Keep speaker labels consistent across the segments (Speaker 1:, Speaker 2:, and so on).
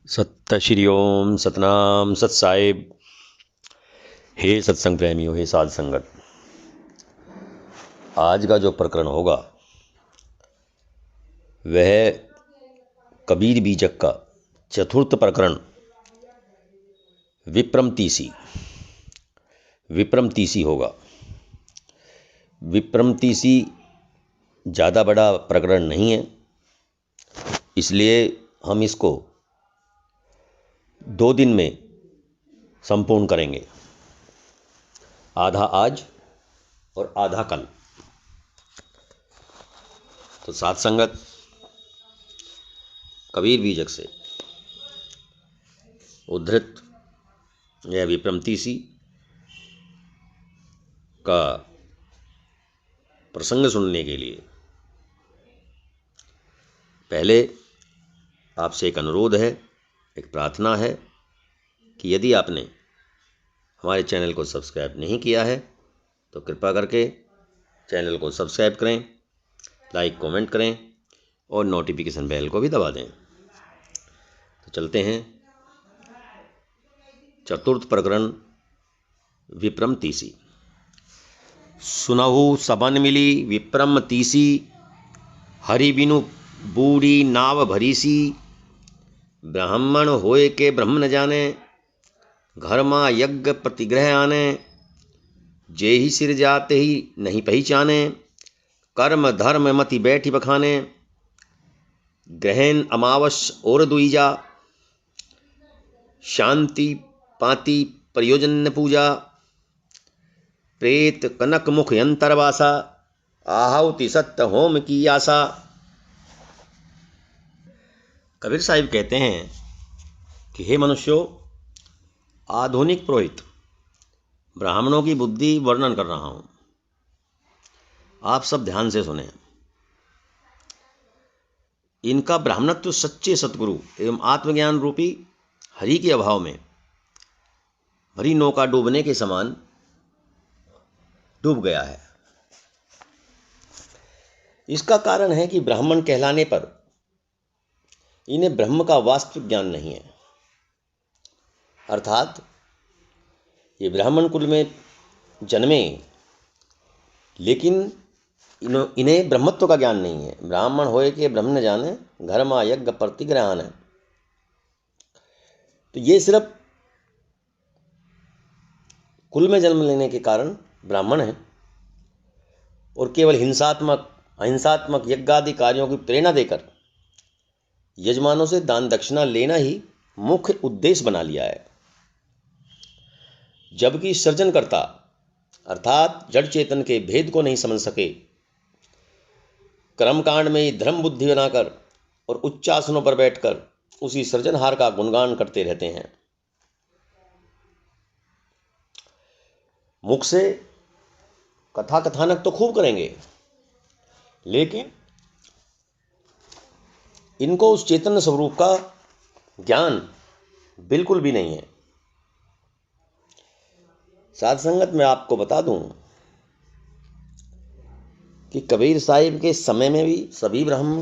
Speaker 1: सत श्री ओम सतनाम सत साहिब। हे सत्संग प्रेमियों, हे साध संगत, आज का जो प्रकरण होगा वह कबीर बीजक का चतुर्थ प्रकरण विप्रमतीसी होगा। विप्रमतीसी ज़्यादा बड़ा प्रकरण नहीं है, इसलिए हम इसको 2 दिन में संपूर्ण करेंगे, आधा आज और आधा कल। तो साध संगत, कबीर बीजक से उद्धृत यह विप्रमतीसी का प्रसंग सुनने के लिए पहले आपसे एक अनुरोध है, एक प्रार्थना है कि यदि आपने हमारे चैनल को सब्सक्राइब नहीं किया है तो कृपा करके चैनल को सब्सक्राइब करें, लाइक कमेंट करें और नोटिफिकेशन बेल को भी दबा दें। तो चलते हैं। चतुर्थ प्रकरण विप्रमतीसी। सुनहु सबन मिली विप्रमतीसी, हरि बिनु बूढ़ी नाव भरीसी। ब्राह्मण होए के ब्रह्म न जाने, घर माँ यज्ञ प्रतिग्रह आने। जे ही सिर जाते ही नहीं पहचाने, कर्म धर्म मति बैठी बखाने। ग्रहण अमावस और दुईजा, शांति पाति प्रयोजन पूजा। प्रेत कनक मुख यंतरवासा, आहुति सत्य होम की आशा। कबीर साहिब कहते हैं कि हे मनुष्यों, आधुनिक पुरोहित ब्राह्मणों की बुद्धि वर्णन कर रहा हूं, आप सब ध्यान से सुने। इनका ब्राह्मणत्व सच्चे सतगुरु एवं आत्मज्ञान रूपी हरि के अभाव में भरी नौका डूबने के समान डूब गया है। इसका कारण है कि ब्राह्मण कहलाने पर इन्हें ब्रह्म का वास्तविक ज्ञान नहीं है, अर्थात ये ब्राह्मण कुल में जन्मे लेकिन इन्हें ब्रह्मत्व का ज्ञान नहीं है। ब्राह्मण होए के ब्रह्म न जाने, घर माँ यज्ञ प्रतिग्रह आने। तो ये सिर्फ कुल में जन्म लेने के कारण ब्राह्मण है और केवल हिंसात्मक अहिंसात्मक यज्ञ आदि कार्यों की प्रेरणा देकर यजमानों से दान दक्षिणा लेना ही मुख्य उद्देश्य बना लिया है, जबकि सृजनकर्ता अर्थात जड़ चेतन के भेद को नहीं समझ सके। कर्मकांड में धर्म बुद्धि बनाकर और उच्चासनों पर बैठकर उसी सृजनहार का गुणगान करते रहते हैं। मुख से कथा कथानक तो खूब करेंगे, लेकिन इनको उस चेतन स्वरूप का ज्ञान बिल्कुल भी नहीं है। साध संगत, मैं आपको बता दूं कि कबीर साहिब के समय में भी सभी ब्राह्मण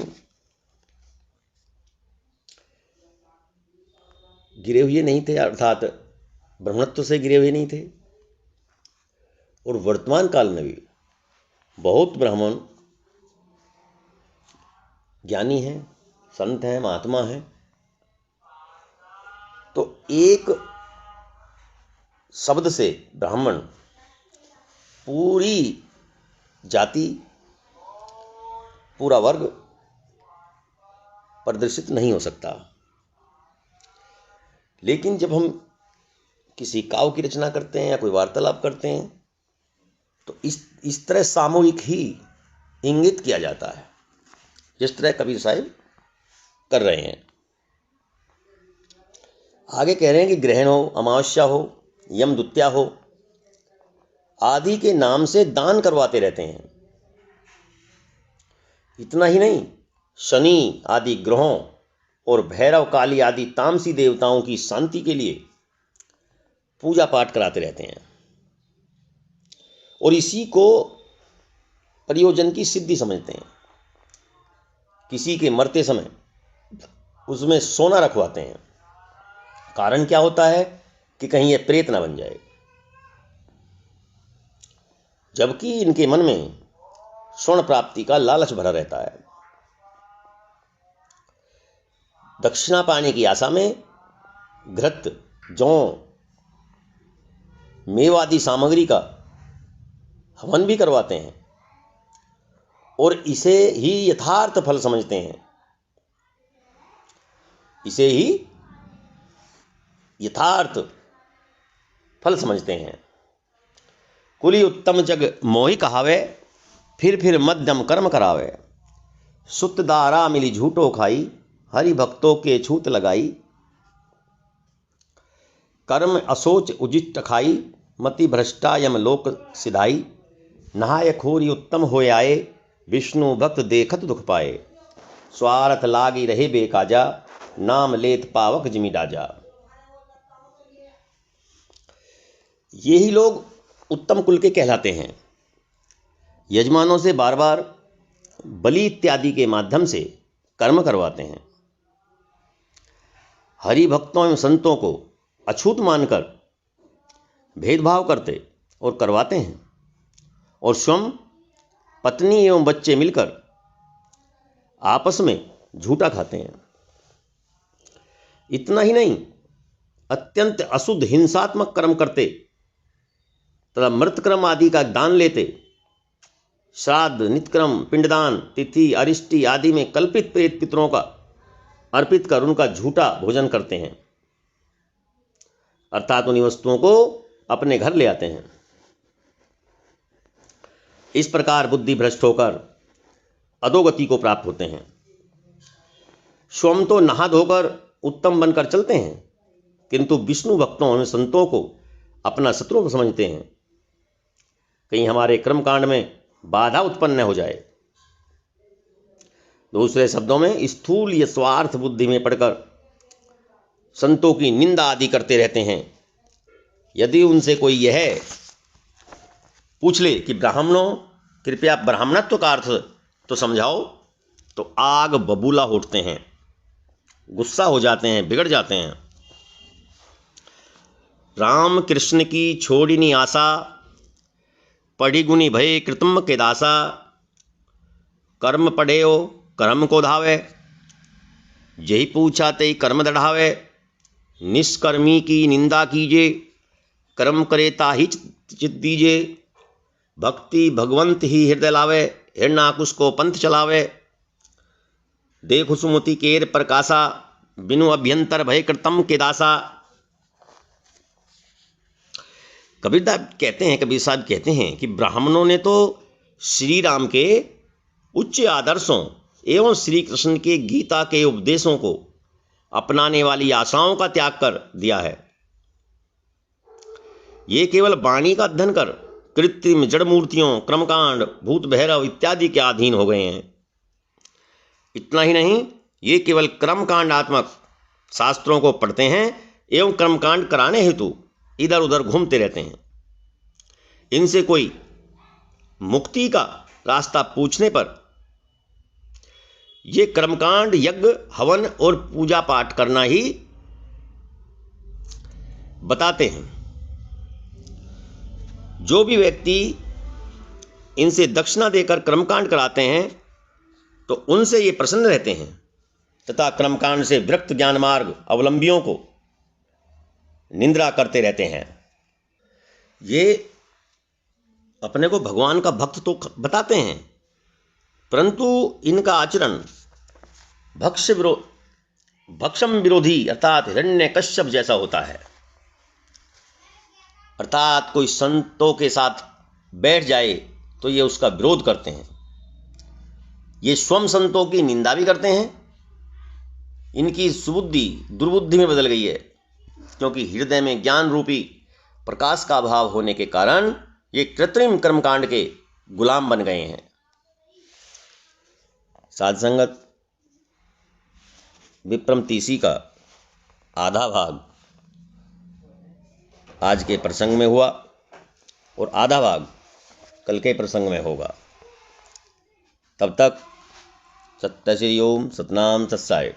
Speaker 1: गिरे हुए नहीं थे, अर्थात ब्रह्मत्व से गिरे हुए नहीं थे। और वर्तमान काल में भी बहुत ब्राह्मण ज्ञानी हैं, संत हैं, महात्मा हैं। तो एक शब्द से ब्राह्मण पूरी जाति, पूरा वर्ग प्रदर्शित नहीं हो सकता। लेकिन जब हम किसी काव्य की रचना करते हैं या कोई वार्तालाप करते हैं तो इस तरह सामूहिक ही इंगित किया जाता है, जिस तरह कबीर साहिब कर रहे हैं। आगे कह रहे हैं कि ग्रहण हो, अमावस्या हो, यम द्वितीया हो आदि के नाम से दान करवाते रहते हैं। इतना ही नहीं, शनि आदि ग्रहों और भैरव काली आदि तामसी देवताओं की शांति के लिए पूजा पाठ कराते रहते हैं और इसी को प्रयोजन की सिद्धि समझते हैं। किसी के मरते समय उसमें सोना रखवाते हैं कारण क्या होता है कि कहीं ये प्रेत ना बन जाए, जबकि इनके मन में स्वर्ण प्राप्ति का लालच भरा रहता है। दक्षिणा पाने की आशा में घृत, जौ, मेवादी सामग्री का हवन भी करवाते हैं और इसे ही यथार्थ फल समझते हैं। इसे ही यथार्थ फल समझते हैं। कुली उत्तम जग मोहि कहावे, फिर मध्यम कर्म करावे। सुत दारा मिली झूठो खाई, हरि भक्तों के छूत लगाई। कर्म असोच उजिष्ट खाई, मति भ्रष्टा यम लोक सिधाई। नहाय खोरी उत्तम होय आए, विष्णु भक्त देखत दुख पाए। स्वार्थ लागी रहे बेकाजा, नाम लेत पावक जिमि डाजा। यही लोग उत्तम कुल के कहलाते हैं। यजमानों से बार बार बलि इत्यादि के माध्यम से कर्म करवाते हैं। हरि भक्तों एवं संतों को अछूत मानकर भेदभाव करते और करवाते हैं, और स्वयं पत्नी एवं बच्चे मिलकर आपस में झूठा खाते हैं। इतना ही नहीं, अत्यंत अशुद्ध हिंसात्मक कर्म करते तथा मृतक्रम आदि का दान लेते, श्राद्ध, नित्यक्रम, पिंडदान, तिथि, अरिष्टि आदि में कल्पित प्रेत पितरों का अर्पित कर उनका झूठा भोजन करते हैं, अर्थात उन्हीं वस्तुओं को अपने घर ले आते हैं। इस प्रकार बुद्धि भ्रष्ट होकर अधोगति को प्राप्त होते हैं। स्वयं तो नहा धोकर उत्तम बनकर चलते हैं, किंतु विष्णु भक्तों एवं संतों को अपना शत्रु समझते हैं, कहीं हमारे कर्मकांड में बाधा उत्पन्न न हो जाए। दूसरे शब्दों में, स्थूल या स्वार्थ बुद्धि में पड़कर संतों की निंदा आदि करते रहते हैं। यदि उनसे कोई यह पूछ ले कि ब्राह्मणों कृपया ब्राह्मणत्व का अर्थ तो समझाओ, तो आग बबूला उठते हैं, गुस्सा हो जाते हैं, बिगड़ जाते हैं। राम कृष्ण की छोड़िनी आशा, पढ़ी गुनी भय कृतम के दासा। कर्म पढ़ेओ कर्म को धावे, यही पूछा ते कर्म दढ़ावे। निष्कर्मी की निंदा कीजिए, कर्म करे ताहि चित दीजिए। भक्ति भगवंत ही हृदय लावे, हिरणाकुश को पंथ चलावे। देखो सुमति केर प्रकाशा, बिनु अभ्यंतर भय कृतम के दासा। कबीर साहब कहते हैं कि ब्राह्मणों ने तो श्री राम के उच्च आदर्शों एवं श्री कृष्ण के गीता के उपदेशों को अपनाने वाली आशाओं का त्याग कर दिया है। ये केवल वाणी का अध्ययन कर कृत्रिम जड़ मूर्तियों, क्रमकांड, भूत भैरव इत्यादि के अधीन हो गए हैं। इतना ही नहीं, ये केवल कर्मकांडात्मक शास्त्रों को पढ़ते हैं एवं कर्मकांड कराने हेतु इधर उधर घूमते रहते हैं। इनसे कोई मुक्ति का रास्ता पूछने पर ये कर्मकांड, यज्ञ, हवन और पूजा पाठ करना ही बताते हैं। जो भी व्यक्ति इनसे दक्षिणा देकर कर्मकांड कराते हैं तो उनसे ये प्रसन्न रहते हैं तथा कर्मकांड से विरक्त ज्ञान मार्ग अवलंबियों को निंदा करते रहते हैं। ये अपने को भगवान का भक्त तो बताते हैं, परंतु इनका आचरण भक्षम विरोधी अर्थात हिरण्यकश्यप जैसा होता है। अर्थात कोई संतों के साथ बैठ जाए तो ये उसका विरोध करते हैं। ये स्वयं संतों की निंदा भी करते हैं। इनकी सुबुद्धि दुर्बुद्धि में बदल गई है, क्योंकि हृदय में ज्ञान रूपी प्रकाश का अभाव होने के कारण ये कृत्रिम कर्मकांड के गुलाम बन गए हैं। साध संगत, विप्रम तीसी का आधा भाग आज के प्रसंग में हुआ और आधा भाग कल के प्रसंग में होगा। तब तक सत्य श्री ओम सतनाम सत्साय।